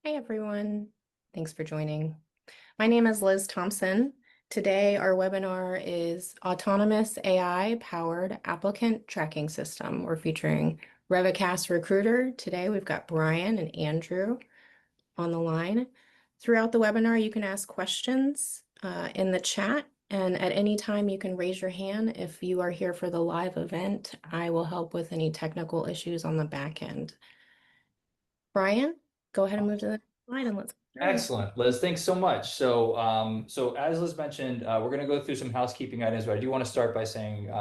Hi, everyone. Thanks for joining. My name is Liz Thompson. Today, our webinar is Autonomous AI-Powered Applicant Tracking System. We're featuring Revecast Recruiter. Today, we've got Brian and Andrew on the line. Throughout the webinar, you can ask questions in the chat, and at any time, you can raise your hand. If you are here for the live event, I will help with any technical issues on the back end. Brian, go ahead and move to the next slide and let's get started. Excellent, Liz. Thanks so much. So as Liz mentioned, we're going to go through some housekeeping items, but I do want to start by saying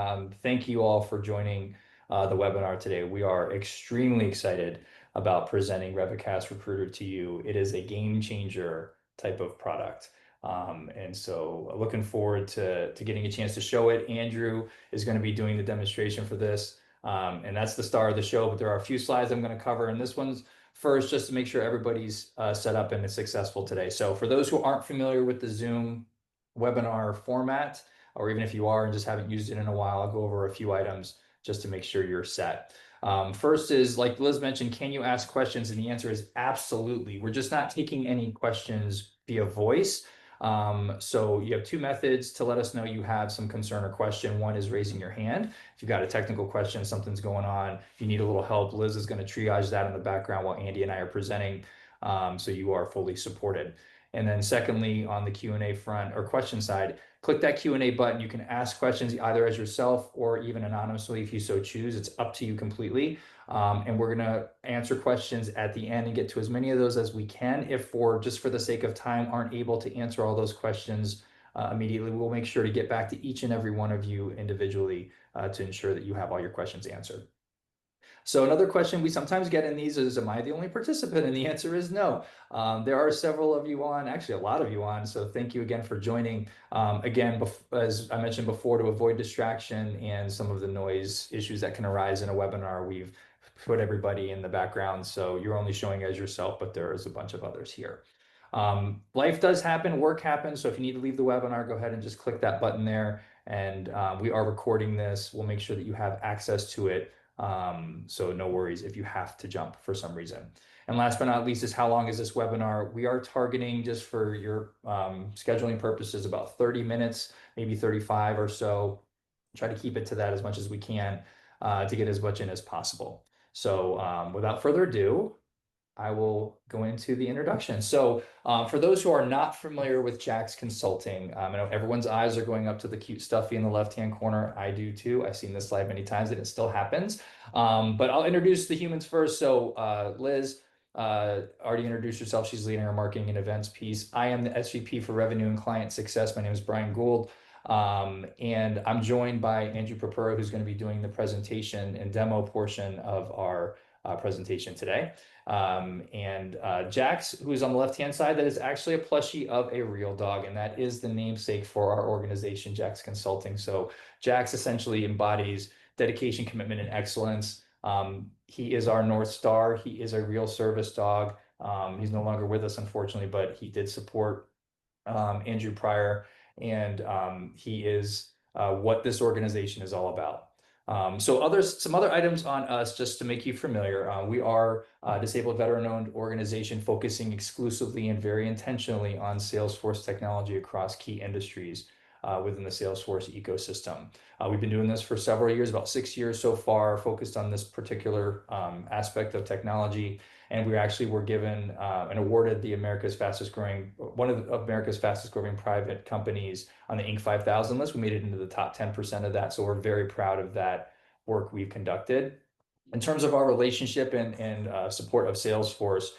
thank you all for joining the webinar today. We are extremely excited about presenting Revecast Recruiter to you. It is a game changer type of product. And so looking forward to getting a chance to show it. Andrew is going to be doing the demonstration for this. And that's the star of the show, but there are a few slides I'm going to cover, and this one's first, just to make sure everybody's set up and is successful today. So for those who aren't familiar with the Zoom webinar format, or even if you are and just haven't used it in a while, I'll go over a few items just to make sure you're set. First is, like Liz mentioned, can you ask questions? And the answer is absolutely. We're just not taking any questions via voice. So you have two methods to let us know you have some concern or question. One is raising your hand. If you've got a technical question, something's going on, if you need a little help, Liz is going to triage that in the background while Andy and I are presenting, so you are fully supported. And then secondly, on the Q&A front or question side, click that Q&A button. You can ask questions either as yourself or even anonymously if you so choose. It's up to you completely. And we're going to answer questions at the end and get to as many of those as we can. If just for the sake of time, aren't able to answer all those questions immediately, we'll make sure to get back to each and every one of you individually to ensure that you have all your questions answered. So another question we sometimes get in these is, am I the only participant? And the answer is no. There are several of you on, actually a lot of you on, so thank you again for joining. Again, as I mentioned before, to avoid distraction and some of the noise issues that can arise in a webinar, we've put everybody in the background, so you're only showing as yourself, but there is a bunch of others here. Life does happen, work happens, so if you need to leave the webinar, go ahead and just click that button there, and we are recording this. We'll make sure that you have access to it. So no worries if you have to jump for some reason. And last but not least is, how long is this webinar? We are targeting, just for your scheduling purposes, about 30 minutes, maybe 35 or so. Try to keep it to that as much as we can to get as much in as possible. So without further ado, I will go into the introduction. So for those who are not familiar with Jax Consulting, I know everyone's eyes are going up to the cute stuffy in the left-hand corner. I do too. I've seen this slide many times and it still happens. But I'll introduce the humans first. So Liz already introduced herself. She's leading our marketing and events piece. I am the SVP for Revenue and Client Success. My name is Brian Gould. And I'm joined by Andrew Papura, who's going to be doing the presentation and demo portion of our presentation today. Jax, who is on the left-hand side, that is actually a plushie of a real dog, and that is the namesake for our organization, Jax Consulting. So Jax essentially embodies dedication, commitment, and excellence. He is our North Star. He is a real service dog. He's no longer with us, unfortunately, but he did support Andrew prior, and he is what this organization is all about. Some other items on us, just to make you familiar. We are a disabled veteran-owned organization focusing exclusively and very intentionally on Salesforce technology across key industries within the Salesforce ecosystem. We've been doing this for several years, about 6 years so far, focused on this particular aspect of technology. And we actually were given and awarded one of America's fastest growing private companies on the Inc. 5000 list. We made it into the top 10% of that. So we're very proud of that work we've conducted. In terms of our relationship and support of Salesforce,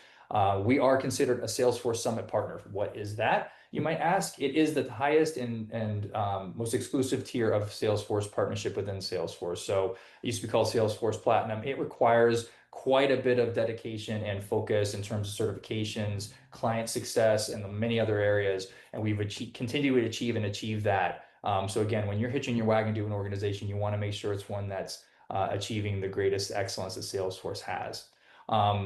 we are considered a Salesforce Summit partner. What is that, you might ask? It is the highest and most exclusive tier of Salesforce partnership within Salesforce. So it used to be called Salesforce Platinum. It requires quite a bit of dedication and focus in terms of certifications, client success, and many other areas. And we've continued to achieve that. So again, when you're hitching your wagon to an organization, you want to make sure it's one that's achieving the greatest excellence that Salesforce has.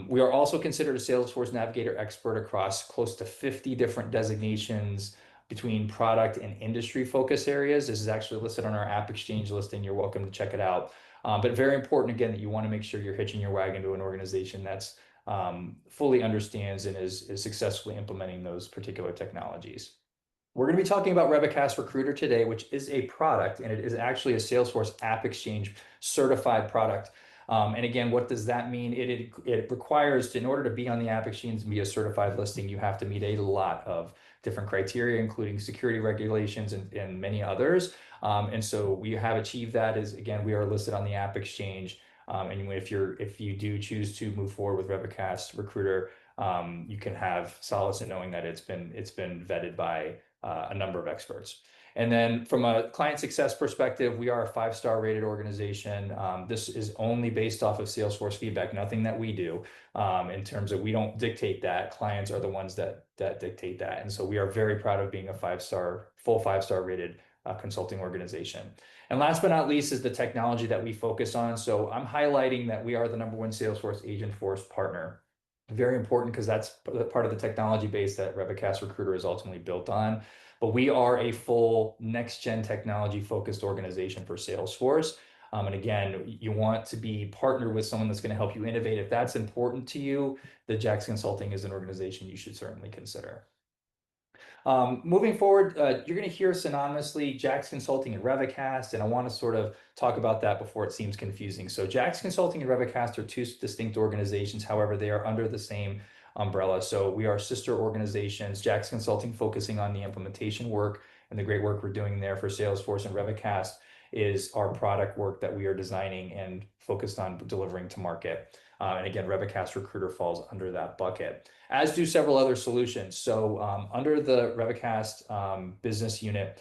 We are also considered a Salesforce Navigator expert across close to 50 different designations between product and industry focus areas. This is actually listed on our AppExchange listing. You're welcome to check it out. But very important, again, that you want to make sure you're hitching your wagon to an organization that's fully understands and is successfully implementing those particular technologies. We're going to be talking about Revecast Recruiter today, which is a product, and it is actually a Salesforce AppExchange certified product. And again, what does that mean? It requires, in order to be on the AppExchange and be a certified listing, you have to meet a lot of different criteria, including security regulations and many others. And so we have achieved that. Is again, we are listed on the AppExchange. And if you do choose to move forward with Revecast Recruiter, you can have solace in knowing that it's been vetted by a number of experts. And then from a client success perspective, we are a 5-star rated organization. This is only based off of Salesforce feedback, nothing that we do in terms of we don't dictate that. Clients are the ones that dictate that. And so we are very proud of being a full 5-star rated consulting organization. And last but not least is the technology that we focus on. So I'm highlighting that we are the #1 Salesforce Agentforce partner. Very important because that's part of the technology base that Revecast Recruiter is ultimately built on. But we are a full next-gen technology focused organization for Salesforce. And again, you want to be partnered with someone that's going to help you innovate. If that's important to you, the Jax Consulting is an organization you should certainly consider. Moving forward, you're going to hear synonymously Jax Consulting and Revecast, and I want to sort of talk about that before it seems confusing. So Jax Consulting and Revecast are two distinct organizations. However, they are under the same umbrella. So we are sister organizations. Jax Consulting focusing on the implementation work and the great work we're doing there for Salesforce, and Revecast is our product work that we are designing and focused on delivering to market. And again, Revecast Recruiter falls under that bucket, as do several other solutions. So under the Revecast business unit,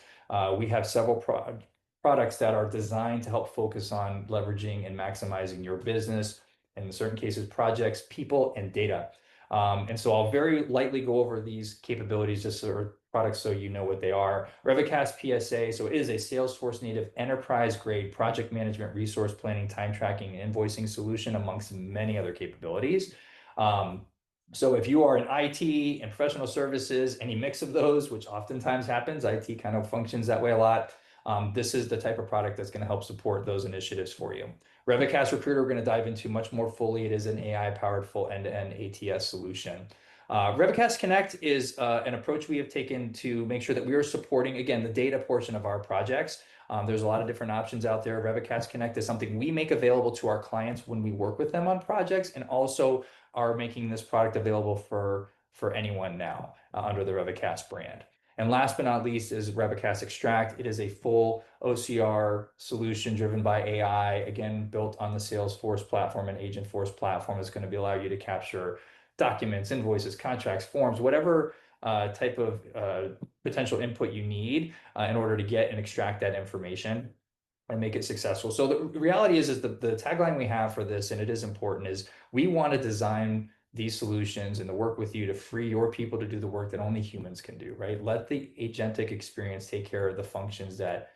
we have several products that are designed to help focus on leveraging and maximizing your business, and in certain cases, projects, people, and data. And so I'll very lightly go over these capabilities, just or products, so you know what they are. Revecast PSA, so it is a Salesforce native enterprise grade project management, resource planning, time tracking, and invoicing solution, amongst many other capabilities. So if you are in IT and professional services, any mix of those, which oftentimes happens, IT kind of functions that way a lot. This is the type of product that's going to help support those initiatives for you. Revecast Recruiter, we're going to dive into much more fully. It is an AI-powered full end-to-end ATS solution. Revecast Connect is an approach we have taken to make sure that we are supporting, again, the data portion of our projects. There's a lot of different options out there. Revecast Connect is something we make available to our clients when we work with them on projects, and also are making this product available for anyone now under the Revecast brand. And last but not least is Revecast Extract. It is a full OCR solution driven by AI, again, built on the Salesforce platform and Agentforce platform. It's going to allow you to capture documents, invoices, contracts, forms, whatever type of potential input you need in order to get and extract that information and make it successful. So the reality is the tagline we have for this, and it is important, is we want to design these solutions and to work with you to free your people to do the work that only humans can do, right? Let the agentic experience take care of the functions that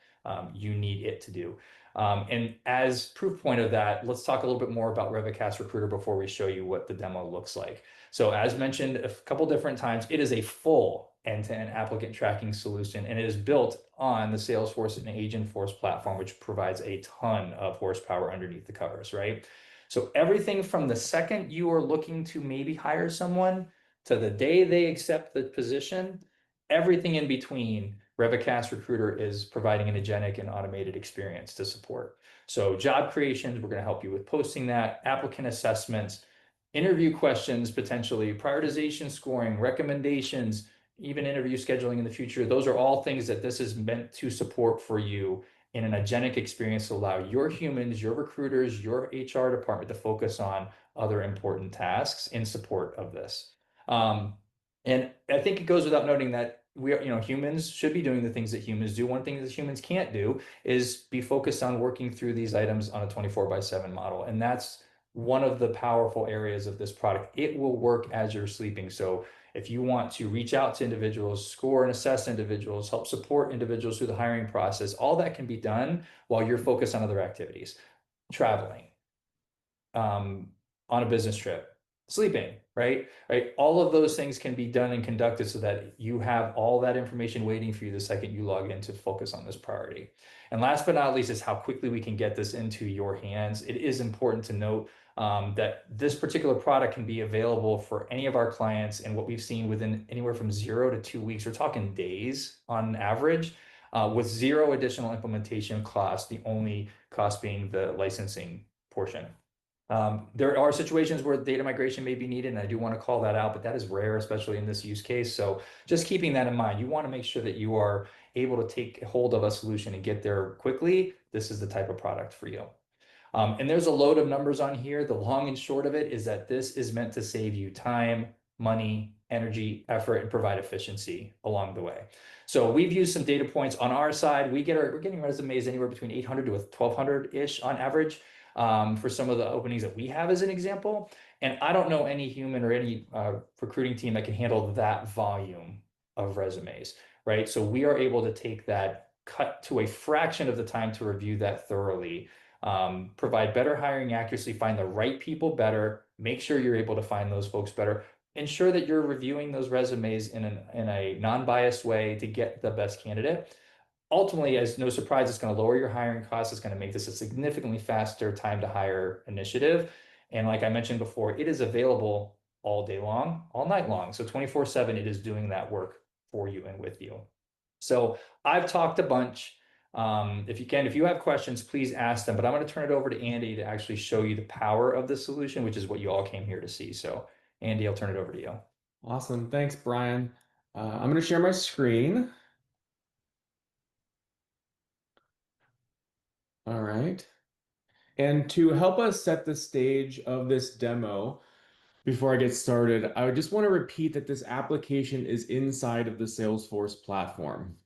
you need it to do. And as proof point of that, let's talk a little bit more about Revecast Recruiter before we show you what the demo looks like. So as mentioned a couple different times, it is a full end-to-end applicant tracking solution, and it is built on the Salesforce and Agentforce platform, which provides a ton of horsepower underneath the covers, right? So everything from the second you are looking to maybe hire someone to the day they accept the position, everything in between, Revecast Recruiter is providing an agentic and automated experience to support. So job creations, we're going to help you with posting that, applicant assessments, interview questions, potentially prioritization scoring, recommendations, even interview scheduling in the future. Those are all things that this is meant to support for you in an agentic experience to allow your humans, your recruiters, your HR department to focus on other important tasks in support of this. And I think it goes without noting that humans should be doing the things that humans do. One thing that humans can't do is be focused on working through these items on a 24/7 model. And that's one of the powerful areas of this product. It will work as you're sleeping. So if you want to reach out to individuals, score and assess individuals, help support individuals through the hiring process, all that can be done while you're focused on other activities, traveling, on a business trip, sleeping, right? Right. All of those things can be done and conducted so that you have all that information waiting for you the second you log in to focus on this priority. And last but not least is how quickly we can get this into your hands. It is important to note that this particular product can be available for any of our clients. And what we've seen within anywhere from 0 to 2 weeks, we're talking days on average, with zero additional implementation cost, the only cost being the licensing portion. There are situations where data migration may be needed, and I do want to call that out, but that is rare, especially in this use case. So just keeping that in mind, you want to make sure that you are able to take hold of a solution and get there quickly. This is the type of product for you. And there's a load of numbers on here. The long and short of it is that this is meant to save you time, money, energy, effort, and provide efficiency along the way. So we've used some data points on our side. We're getting resumes anywhere between 800 to 1200-ish on average, for some of the openings that we have as an example. And I don't know any human or any recruiting team that can handle that volume of resumes, right? So we are able to take that, cut to a fraction of the time to review that thoroughly, provide better hiring accuracy, find the right people better, make sure you're able to find those folks better, ensure that you're reviewing those resumes in a non-biased way to get the best candidate. Ultimately, as no surprise, it's going to lower your hiring costs. It's going to make this a significantly faster time to hire initiative. And like I mentioned before, it is available all day long, all night long. So 24/7, it is doing that work for you and with you. So I've talked a bunch. If you have questions, please ask them. But I'm going to turn it over to Andy to actually show you the power of the solution, which is what you all came here to see. So Andy, I'll turn it over to you. Awesome. Thanks, Brian. I'm going to share my screen. All right. And to help us set the stage of this demo, before I get started, I just want to repeat that this application is inside of the Salesforce platform.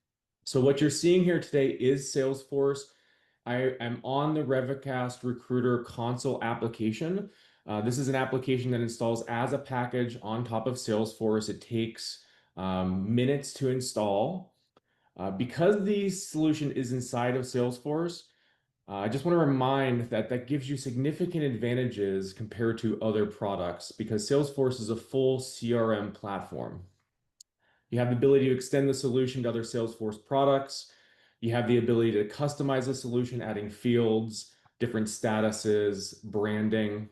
So what you're seeing here today is Salesforce. I am on the Revecast Recruiter console application. This is an application that installs as a package on top of Salesforce. It takes minutes to install. Because the solution is inside of Salesforce, I just want to remind that that gives you significant advantages compared to other products because Salesforce is a full CRM platform. You have the ability to extend the solution to other Salesforce products. You have the ability to customize the solution, adding fields, different statuses, branding.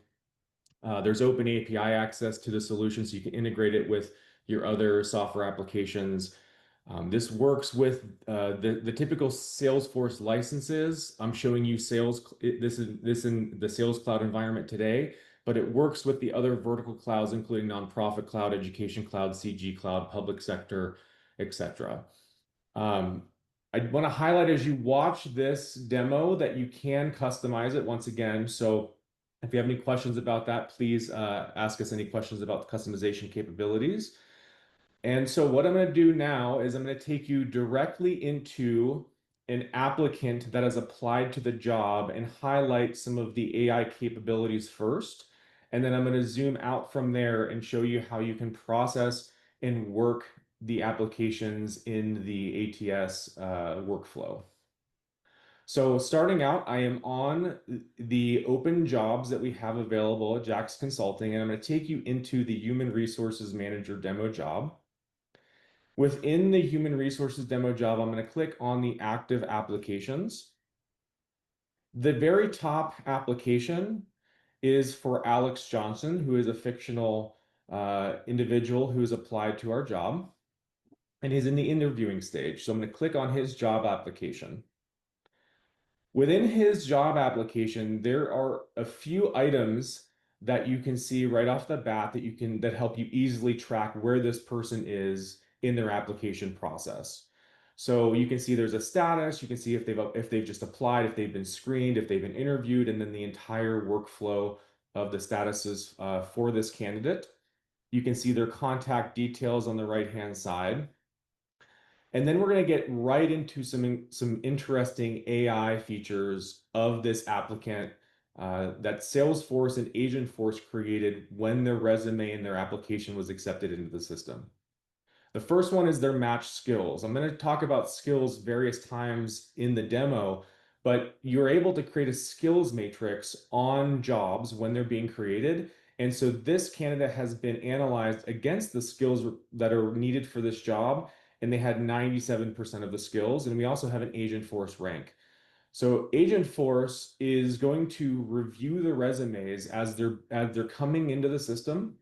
There's open API access to the solution, so you can integrate it with your other software applications. This works with the typical Salesforce licenses. I'm showing you this in the Sales Cloud environment today, but it works with the other vertical clouds, including nonprofit cloud, education cloud, CG cloud, public sector, etc. I want to highlight as you watch this demo that you can customize it once again. So if you have any questions about that, please ask us any questions about the customization capabilities. And so what I'm going to do now is I'm going to take you directly into an applicant that has applied to the job and highlight some of the AI capabilities first. And then I'm going to zoom out from there and show you how you can process and work the applications in the ATS workflow. So starting out, I am on the open jobs that we have available at Jax Consulting, and I'm going to take you into the Human Resources Manager demo job. Within the Human Resources demo job, I'm going to click on the active applications. The very top application is for Alex Johnson, who is a fictional individual who has applied to our job, and he's in the interviewing stage. So I'm going to click on his job application. Within his job application, there are a few items that you can see right off the bat that help you easily track where this person is in their application process. So you can see there's a status, you can see if they've just applied, if they've been screened, if they've been interviewed, and then the entire workflow of the statuses for this candidate. You can see their contact details on the right-hand side. And then we're going to get right into some interesting AI features of this applicant that Salesforce and Agentforce created when their resume and their application was accepted into the system. The first one is their match skills. I'm going to talk about skills various times in the demo, but you're able to create a skills matrix on jobs when they're being created, And so this candidate has been analyzed against the skills that are needed for this job, and they had 97% of the skills. And we also have an Agentforce rank. So Agentforce is going to review the resumes as they're coming into the system.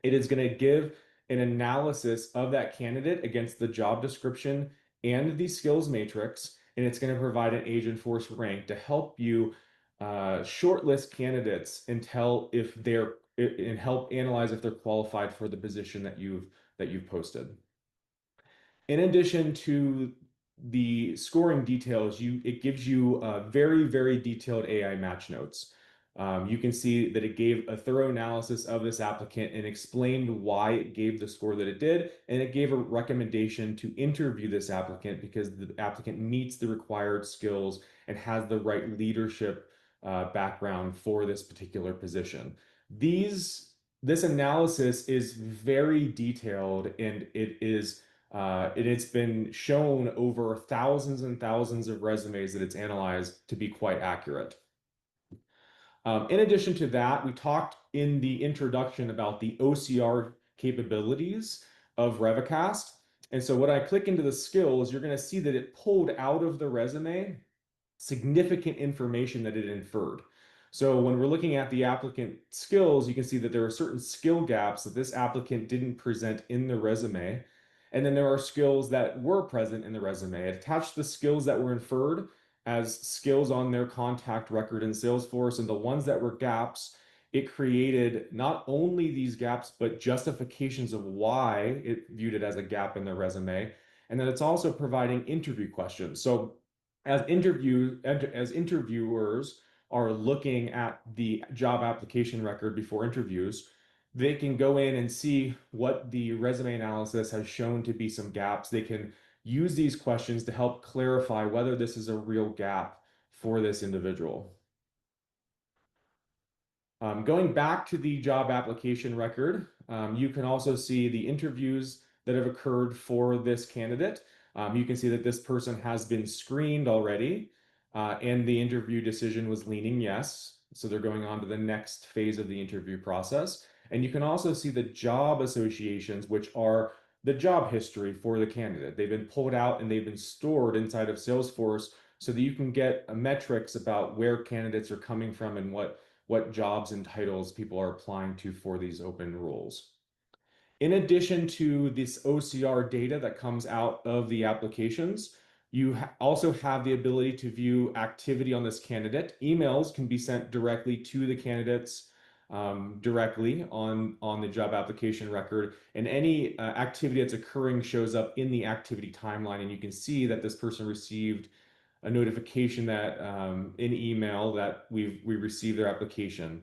It is going to give an analysis of that candidate against the job description and the skills matrix, and it's going to provide an Agentforce rank to help you shortlist candidates and tell if they're and help analyze if they're qualified for the position that you've posted. In addition to the scoring details, it gives you very, very detailed AI match notes. You can see that it gave a thorough analysis of this applicant and explained why it gave the score that it did, and it gave a recommendation to interview this applicant because the applicant meets the required skills and has the right leadership background for this particular position. This analysis is very detailed, and it's been shown over thousands and thousands of resumes that it's analyzed to be quite accurate. In addition to that, we talked in the introduction about the OCR capabilities of Revecast. And so when I click into the skills, you're going to see that it pulled out of the resume significant information that it inferred. So when we're looking at the applicant skills, you can see that there are certain skill gaps that this applicant didn't present in the resume. And then there are skills that were present in the resume. It attached the skills that were inferred as skills on their contact record in Salesforce, and the ones that were gaps, it created not only these gaps, but justifications of why it viewed it as a gap in their resume. And then it's also providing interview questions. So as interviewers are looking at the job application record before interviews, they can go in and see what the resume analysis has shown to be some gaps. They can use these questions to help clarify whether this is a real gap for this individual. Going back to the job application record, you can also see the interviews that have occurred for this candidate. You can see that this person has been screened already, and the interview decision was leaning yes. So they're going on to the next phase of the interview process. And you can also see the job associations, which are the job history for the candidate. They've been pulled out and they've been stored inside of Salesforce so that you can get metrics about where candidates are coming from and what jobs and titles people are applying to for these open roles. In addition to this OCR data that comes out of the applications, you also have the ability to view activity on this candidate. Emails can be sent directly to the candidates directly on the job application record, and any activity that's occurring shows up in the activity timeline, and you can see that this person received a notification that in email that we received their application.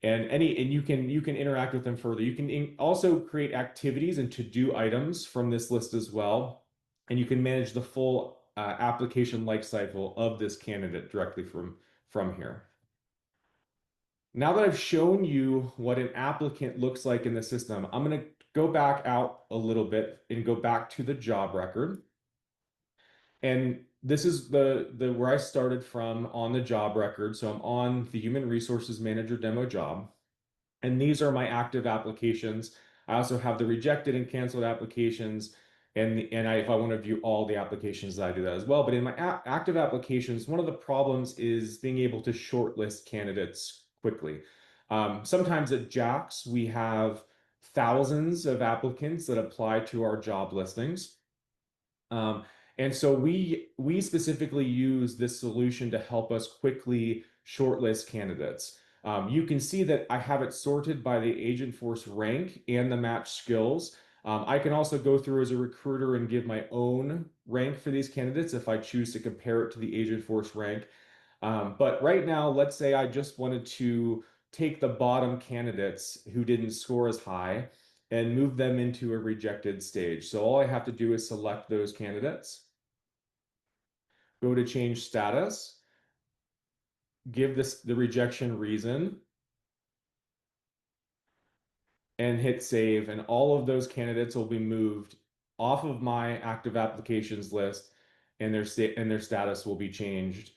And you can interact with them further. You can also create activities and to-do items from this list as well, and you can manage the full application lifecycle of this candidate directly from here. Now that I've shown you what an applicant looks like in the system, I'm going to go back out a little bit and go back to the job record. And this is the where I started from on the job record. So I'm on the Human Resources Manager demo job. And these are my active applications. I also have the rejected and canceled applications. If I want to view all the applications, I do that as well. But in my active applications, one of the problems is being able to shortlist candidates quickly. Sometimes at JAX, we have thousands of applicants that apply to our job listings. And so we specifically use this solution to help us quickly shortlist candidates. You can see that I have it sorted by the Agentforce rank and the match skills. I can also go through as a recruiter and give my own rank for these candidates if I choose to compare it to the Agentforce rank. But right now, let's say I just wanted to take the bottom candidates who didn't score as high and move them into a rejected stage. So all I have to do is select those candidates, go to change status, give this the rejection reason, and hit save. And all of those candidates will be moved off of my active applications list, and their status will be changed,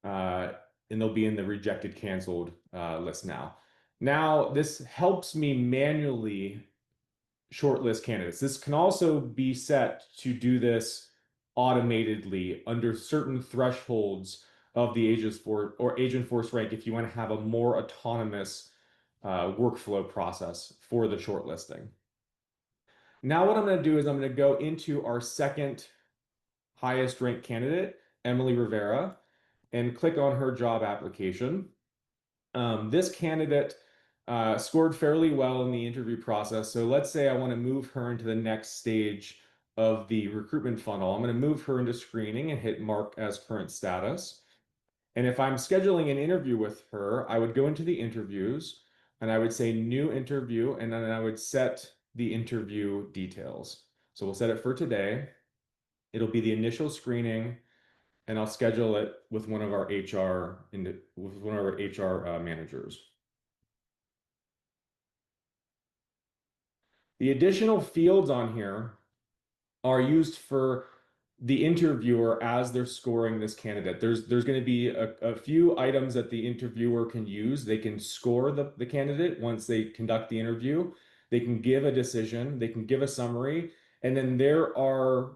and they'll be in the rejected canceled list now. Now, this helps me manually shortlist candidates. This can also be set to do this automatedly under certain thresholds of the Agentforce rank if you want to have a more autonomous workflow process for the shortlisting. Now what I'm going to do is I'm going to go into our second highest ranked candidate, Emily Rivera, and click on her job application. This candidate scored fairly well in the interview process. So let's say I want to move her into the next stage of the recruitment funnel. I'm going to move her into screening and hit mark as current status. And if I'm scheduling an interview with her, I would go into the interviews and I would say new interview, and then I would set the interview details. So we'll set it for today. It'll be the initial screening, and I'll schedule it with one of our HR managers. The additional fields on here are used for the interviewer as they're scoring this candidate. There's going to be a few items that the interviewer can use. They can score the candidate once they conduct the interview. They can give a decision. They can give a summary. And then there are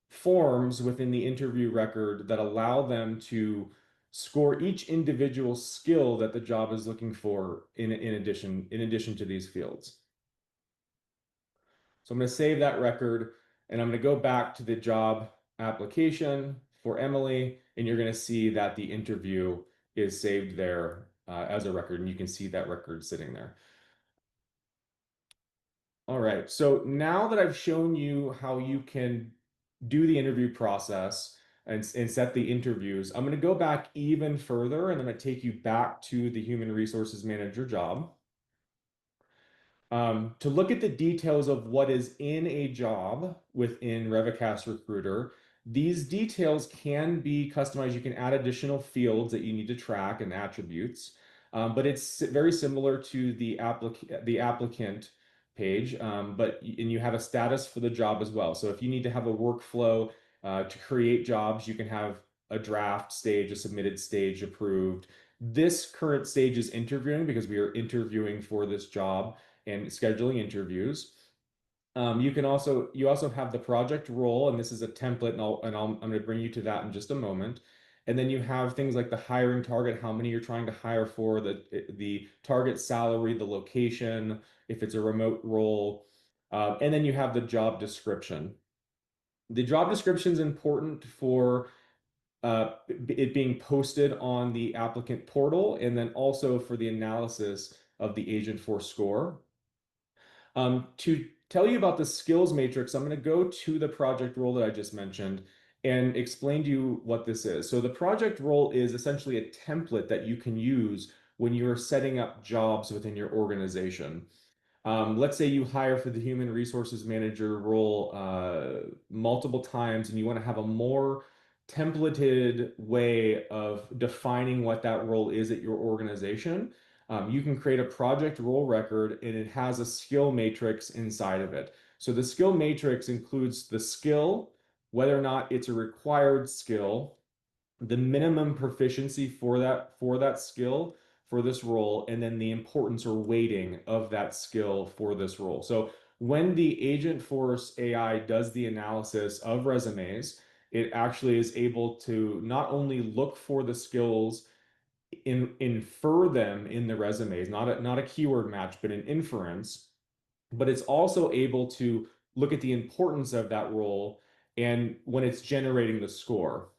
forms within the interview record that allow them to score each individual skill that the job is looking for in addition to these fields. So I'm going to save that record and I'm going to go back to the job application for Emily, and you're going to see that the interview is saved there as a record, and you can see that record sitting there. All right, so now that I've shown you how you can do the interview process and set the interviews, I'm going to go back even further, and I'm going to take you back to the Human Resources Manager job. To look at the details of what is in a job within Revecast Recruiter, these details can be customized. You can add additional fields that you need to track and attributes, but it's very similar to the applicant page, and you have a status for the job as well. So if you need to have a workflow to create jobs, you can have a draft stage, a submitted stage, approved. This current stage is interviewing because we are interviewing for this job and scheduling interviews. You also have the project role, and this is a template, and I'm going to bring you to that in just a moment. And then you have things like the hiring target, how many you're trying to hire for, the target salary, the location, if it's a remote role, and then you have the job description. The job description is important for it being posted on the applicant portal, and then also for the analysis of the Agentforce score. To tell you about the skills matrix, I'm going to go to the project role that I just mentioned and explain to you what this is. So the project role is essentially a template that you can use when you're setting up jobs within your organization. Let's say you hire for the human resources manager role multiple times and you want to have a more templated way of defining what that role is at your organization. You can create a project role record and it has a skill matrix inside of it. So the skill matrix includes the skill, whether or not it's a required skill, the minimum proficiency for that skill for this role, and then the importance or weighting of that skill for this role. So when the Agentforce AI does the analysis of resumes, it actually is able to not only look for the skills, infer them in the resumes, not a keyword match, but an inference, but it's also able to look at the importance of that role and when it's generating the score.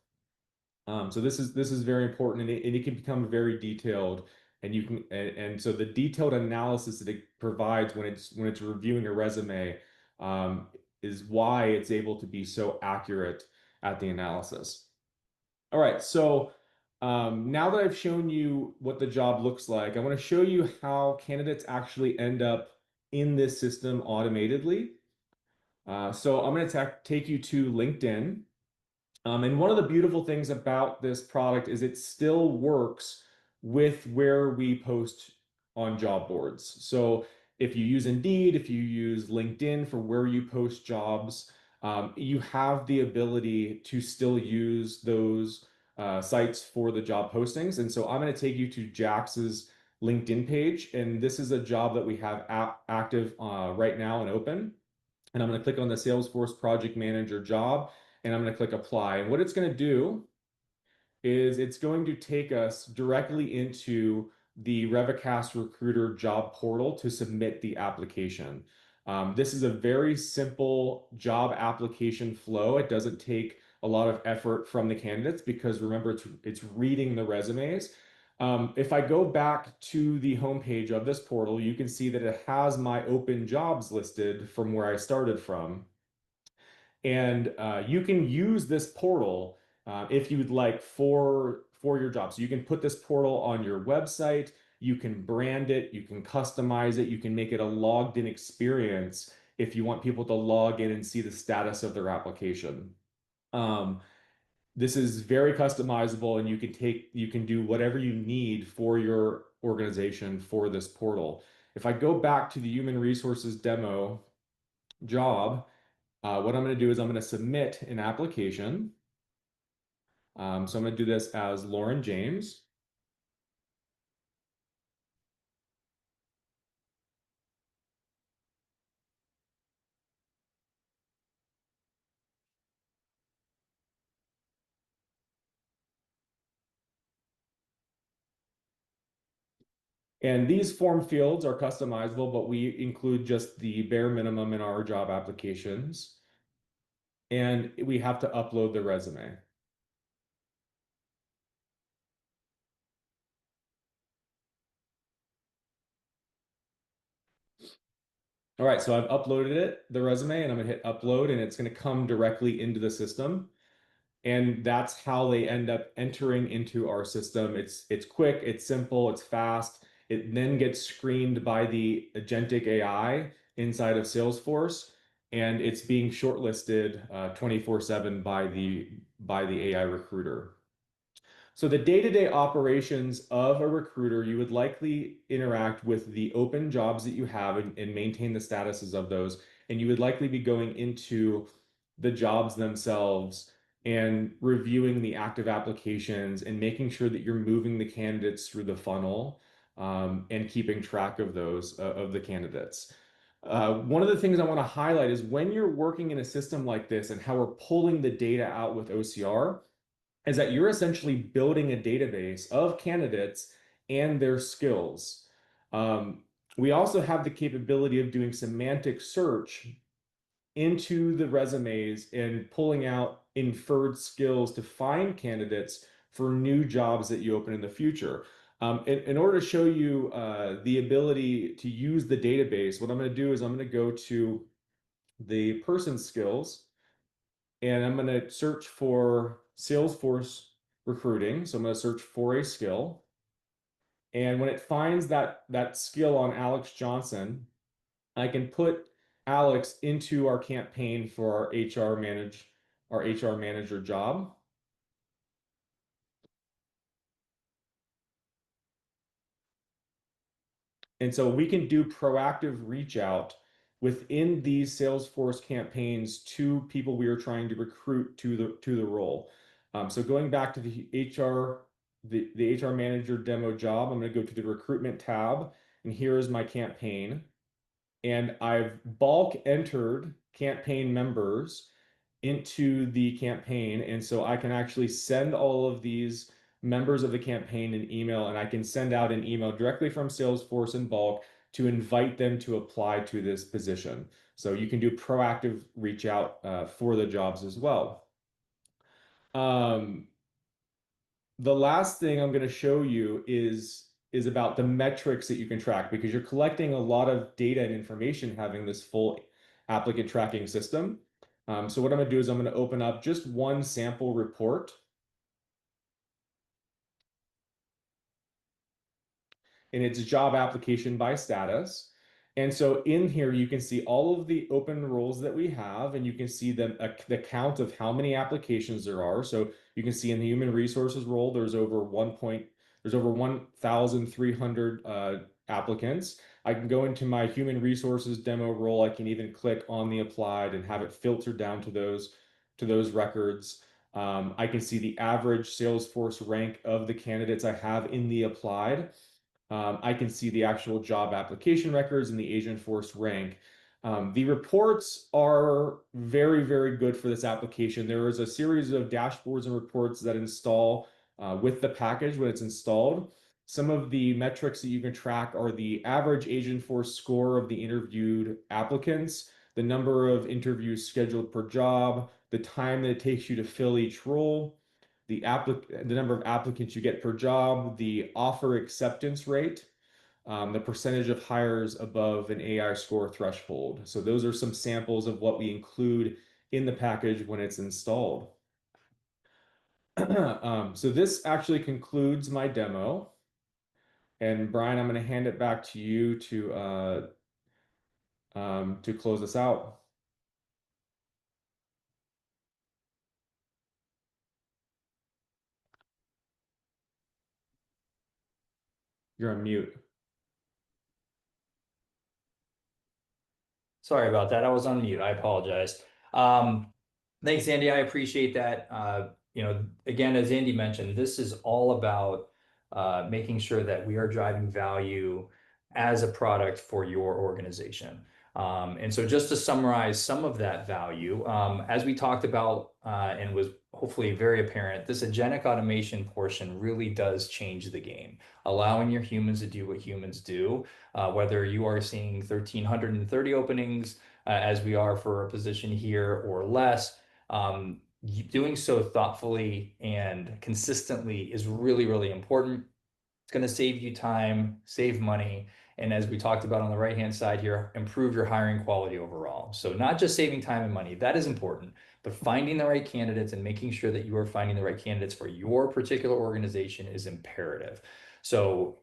So this is very important, and it can become very detailed, and you can so the detailed analysis that it provides when it's reviewing a resume is why it's able to be so accurate at the analysis. All right, so now that I've shown you what the job looks like, I want to show you how candidates actually end up in this system automatedly. So I'm going to take you to LinkedIn. And one of the beautiful things about this product is it still works with where we post on job boards. So if you use Indeed, if you use LinkedIn for where you post jobs, you have the ability to still use those sites for the job postings. And so I'm going to take you to Jax's LinkedIn page. And this is a job that we have active right now and open. And I'm going to click on the Salesforce Project Manager job, and I'm going to click apply. And what it's going to do is it's going to take us directly into the Revecast Recruiter job portal to submit the application. This is a very simple job application flow. It doesn't take a lot of effort from the candidates because remember, it's reading the resumes. If I go back to the homepage of this portal, you can see that it has my open jobs listed from where I started from. And you can use this portal if you would like for your job. So you can put this portal on your website, you can brand it, you can customize it, you can make it a logged in experience if you want people to log in and see the status of their application. This is very customizable and you can do whatever you need for your organization for this portal. If I go back to the human resources demo job, what I'm going to do is I'm going to submit an application. So I'm going to do this as Lauren James. And these form fields are customizable, but we include just the bare minimum in our job applications. And we have to upload the resume. All right, so I've uploaded the resume, and I'm gonna hit upload, and it's gonna come directly into the system. And that's how they end up entering into our system. It's quick, it's simple, it's fast. It then gets screened by the agentic AI inside of Salesforce, and it's being shortlisted 24/7 by the AI recruiter. So the day-to-day operations of a recruiter, you would likely interact with the open jobs that you have and maintain the statuses of those. And you would likely be going into the jobs themselves and reviewing the active applications and making sure that you're moving the candidates through the funnel and keeping track of those of the candidates. One of the things I want to highlight is when you're working in a system like this and how we're pulling the data out with OCR, is that you're essentially building a database of candidates and their skills. Um, we also have the capability of doing semantic search into the resumes and pulling out inferred skills to find candidates for new jobs that you open in the future. In order to show you the ability to use the database, what I'm going to do is I'm going to go to the person skills and I'm going to search for Salesforce recruiting. So I'm going to search for a skill. And when it finds that skill on Alex Johnson, I can put Alex into our campaign for our HR manager job. And so we can do proactive reach out within these Salesforce campaigns to people we are trying to recruit to the role. So going back to the HR manager demo job, I'm going to go to the recruitment tab, and here is my campaign. And I've bulk entered campaign members into the campaign. And so I can actually send all of these members of the campaign an email, and I can send out an email directly from Salesforce in bulk to invite them to apply to this position. So you can do proactive reach out for the jobs as well. The last thing I'm going to show you is about the metrics that you can track because you're collecting a lot of data and information having this full applicant tracking system. So what I'm going to do is I'm going to open up just one sample report. And it's job application by status. And so in here, you can see all of the open roles that we have, and you can see the count of how many applications there are. So you can see in the human resources role, there's over 1,300 applicants. I can go into my human resources demo role. I can even click on the applied and have it filtered down to those records. I can see the average Salesforce rank of the candidates I have in the applied. I can see the actual job application records and the Agentforce rank. The reports are very, very good for this application. There is a series of dashboards and reports that install with the package when it's installed. Some of the metrics that you can track are the average Agentforce score of the interviewed applicants, the number of interviews scheduled per job, the time that it takes you to fill each role, the number of applicants you get per job, the offer acceptance rate, the percentage of hires above an AI score threshold. So those are some samples of what we include in the package when it's installed. So this actually concludes my demo. And Brian, I'm going to hand it back to you to close us out. You're on mute. Sorry about that. I was on mute. I apologize. Thanks, Andy. I appreciate that. Again, as Andy mentioned, this is all about making sure that we are driving value as a product for your organization. And so just to summarize some of that value, as we talked about and was hopefully very apparent, this agentic automation portion really does change the game, allowing your humans to do what humans do. Whether you are seeing 1,330 openings as we are for a position here or less, doing so thoughtfully and consistently is really, really important. It's going to save you time, save money, and as we talked about on the right-hand side here, improve your hiring quality overall. So not just saving time and money, that is important, but finding the right candidates and making sure that you are finding the right candidates for your particular organization is imperative. So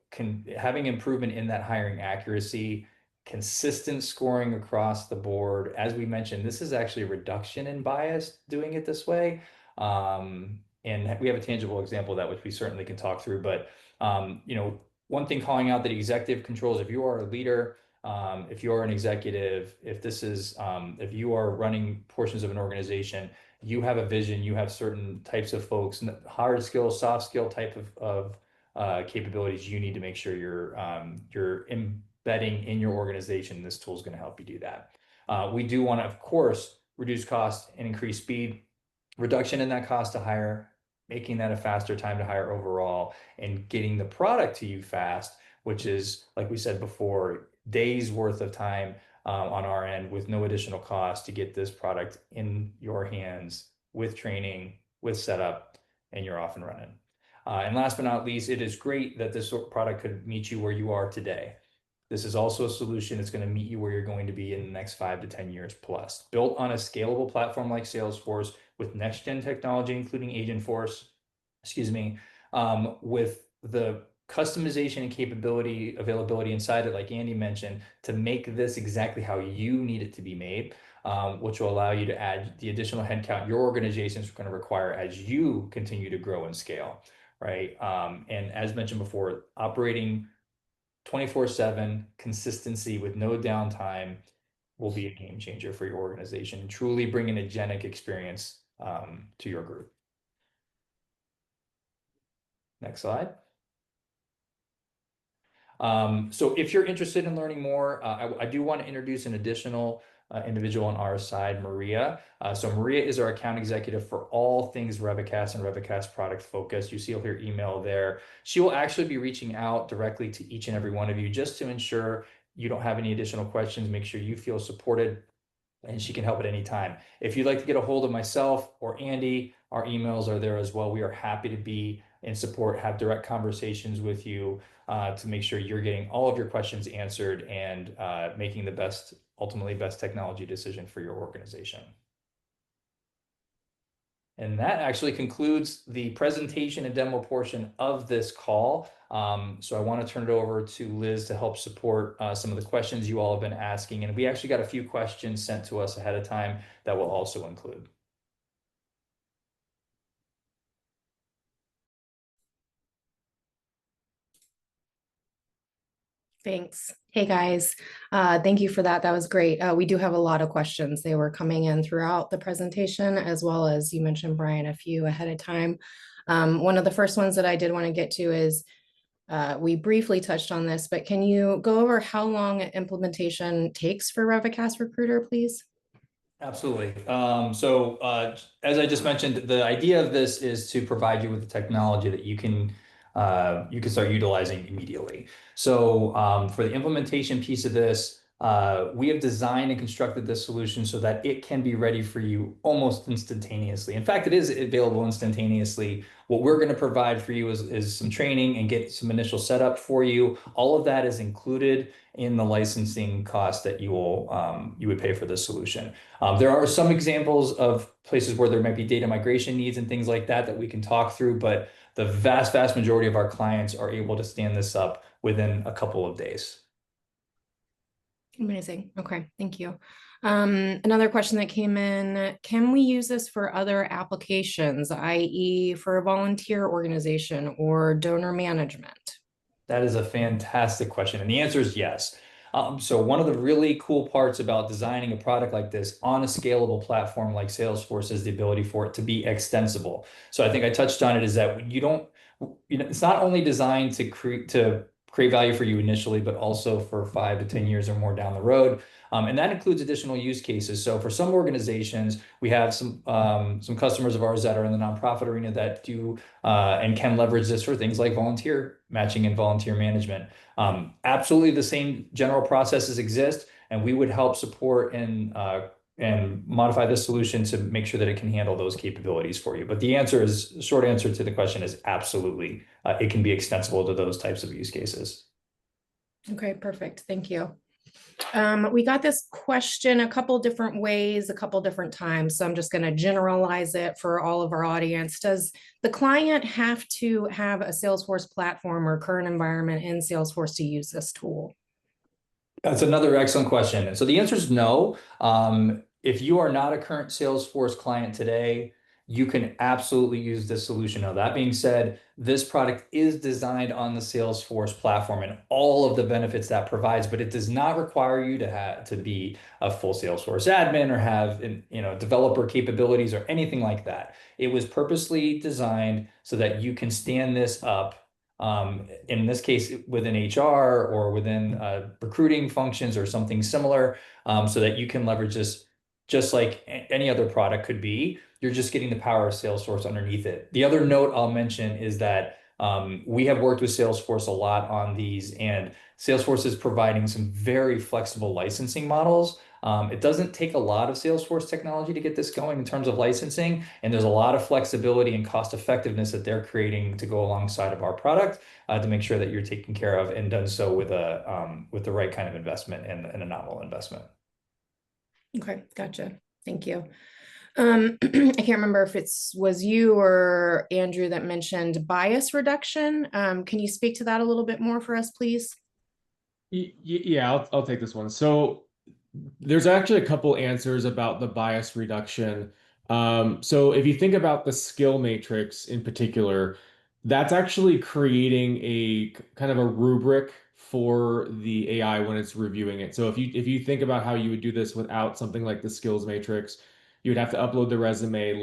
having improvement in that hiring accuracy, consistent scoring across the board. As we mentioned, this is actually a reduction in bias doing it this way. And we have a tangible example of that, which we certainly can talk through. But one thing calling out that executive controls, if you are a leader, if you are an executive, if you are running portions of an organization, you have a vision, you have certain types of folks, hard skill, soft skill type of capabilities you need to make sure you're embedding in your organization. This tool is going to help you do that. We do want to, of course, reduce cost and increase speed. Reduction in that cost to hire, making that a faster time to hire overall, and getting the product to you fast, which is, like we said before, days worth of time on our end with no additional cost to get this product in your hands with training, with setup, and you're off and running. And last but not least, it is great that this product could meet you where you are today. This is also a solution that's going to meet you where you're going to be in the next 5 to 10 years plus. Built on a scalable platform like Salesforce with next-gen technology, including Agentforce, with the customization and capability, availability inside it, like Andy mentioned, to make this exactly how you need it to be made, which will allow you to add the additional headcount your organization is going to require as you continue to grow and scale, right? And as mentioned before, operating 24/7 consistency with no downtime will be a game changer for your organization and truly bring an agentic experience to your group. Next slide. So if you're interested in learning more, I do want to introduce an additional individual on our side, Maria. So Maria is our account executive for all things Revecast and Revecast product focus. You see her email there. She will actually be reaching out directly to each and every one of you just to ensure you don't have any additional questions, make sure you feel supported, and she can help at any time. If you'd like to get a hold of myself or Andy, our emails are there as well. We are happy to be in support, have direct conversations with you to make sure you're getting all of your questions answered and making the ultimately best technology decision for your organization. And that actually concludes the presentation and demo portion of this call. So I want to turn it over to Liz to help support some of the questions you all have been asking. And we actually got a few questions sent to us ahead of time that we'll also include. Thanks. Hey guys, thank you for that. That was great. We do have a lot of questions. They were coming in throughout the presentation, as well as you mentioned, Brian, a few ahead of time. One of the first ones that I did want to get to is We briefly touched on this, but can you go over how long implementation takes for Revecast Recruiter, please? Absolutely. As I just mentioned, the idea of this is to provide you with the technology that you can start utilizing immediately. For the implementation piece of this, we have designed and constructed this solution so that it can be ready for you almost instantaneously. In fact, it is available instantaneously. What we're going to provide for you is some training and get some initial setup for you. All of that is included in the licensing cost that you would pay for this solution. There are some examples of places where there might be data migration needs and things like that that we can talk through, but the vast majority of our clients are able to stand this up within a couple of days. Amazing. Okay, thank you. Another question that came in, can we use this for other applications, i.e. for a volunteer organization or donor management? That is a fantastic question. And the answer is yes. So one of the really cool parts about designing a product like this on a scalable platform like Salesforce is the ability for it to be extensible. So I think I touched on it is that it's not only designed to create value for you initially, but also for 5 to 10 years or more down the road. And that includes additional use cases. So for some organizations, we have some customers of ours that are in the nonprofit arena that do and can leverage this for things like volunteer matching and volunteer management. Absolutely the same general processes exist, and we would help support and modify this solution to make sure that it can handle those capabilities for you. But short answer to the question is absolutely. It can be extensible to those types of use cases. Okay, perfect. Thank you. We got this question a couple different ways, a couple different times. So I'm just going to generalize it for all of our audience. Does the client have to have a Salesforce platform or current environment in Salesforce to use this tool? That's another excellent question. And so the answer is no. If you are not a current Salesforce client today, you can absolutely use this solution. Now, that being said, this product is designed on the Salesforce platform and all of the benefits that provides, but it does not require you to be a full Salesforce admin or have developer capabilities or anything like that. It was purposely designed so that you can stand this up in this case within HR or within recruiting functions or something similar, so that you can leverage this just like any other product could be. You're just getting the power of Salesforce underneath it. The other note I'll mention is that we have worked with Salesforce a lot on these, and Salesforce is providing some very flexible licensing models. It doesn't take a lot of Salesforce technology to get this going in terms of licensing, and there's a lot of flexibility and cost effectiveness that they're creating to go alongside of our product to make sure that you're taken care of and done so with the right kind of investment and a nominal investment. Okay, gotcha. Thank you. I can't remember if was you or Andrew that mentioned bias reduction. Can you speak to that a little bit more for us, please? Yeah, I'll take this one. So there's actually a couple answers about the bias reduction. So if you think about the skill matrix in particular, that's actually creating a kind of a rubric for the AI when it's reviewing it. So if you think about how you would do this without something like the skills matrix, you would have to upload the resume,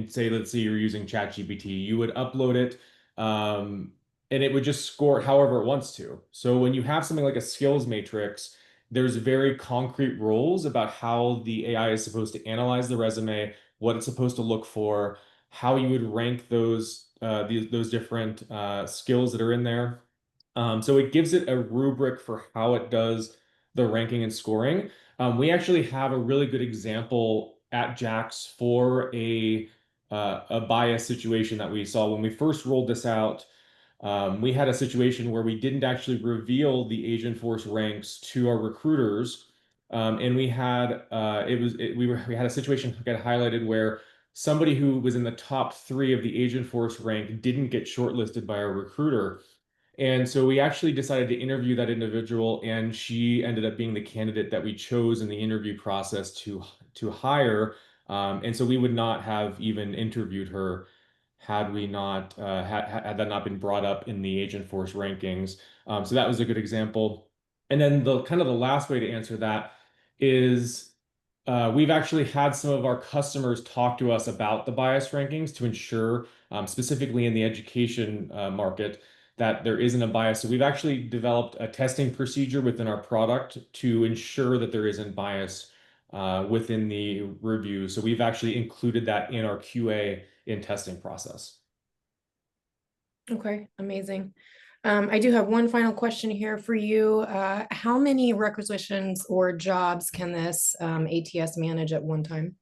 say let's say you're using ChatGPT, you would upload it, and it would just score however it wants to. So when you have something like a skills matrix, there's very concrete rules about how the AI is supposed to analyze the resume, what it's supposed to look for, how you would rank those different skills that are in there. So it gives it a rubric for how it does the ranking and scoring. We actually have a really good example at Jax for a bias situation that we saw when we first rolled this out. We had a situation where we didn't actually reveal the Agentforce ranks to our recruiters, and we had we had a situation get highlighted where somebody who was in the top 3 of the Agentforce rank didn't get shortlisted by our recruiter. And so we actually decided to interview that individual, and she ended up being the candidate that we chose in the interview process to hire. And so we would not have even interviewed her had we not had that not been brought up in the Agentforce rankings. So that was a good example. And then the kind of the last way to answer that is we've actually had some of our customers talk to us about the bias rankings to ensure, specifically in the education market, that there isn't a bias. So we've actually developed a testing procedure within our product to ensure that there isn't bias within the review. So we've actually included that in our QA in testing process. Okay, amazing. I do have one final question here for you. How many requisitions or jobs can this ATS manage at one time?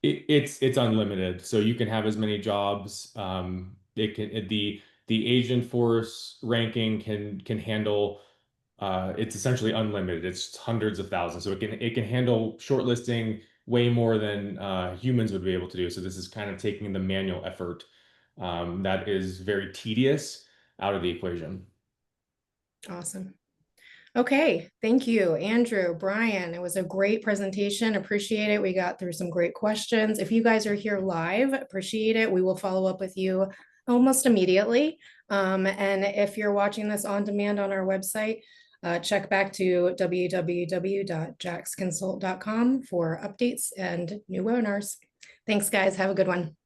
It's unlimited, so you can have as many jobs. The Agentforce ranking can handle. It's essentially unlimited. It's hundreds of thousands, so it can handle shortlisting way more than humans would be able to do. So this is kind of taking the manual effort that is very tedious out of the equation. Awesome. Okay, thank you, Andrew, Brian. It was a great presentation. Appreciate it. We got through some great questions. If you guys are here live, appreciate it. We will follow up with you almost immediately. And if you're watching this on demand on our website, check back to www.jaxconsult.com for updates and new webinars. Thanks, guys. Have a good one.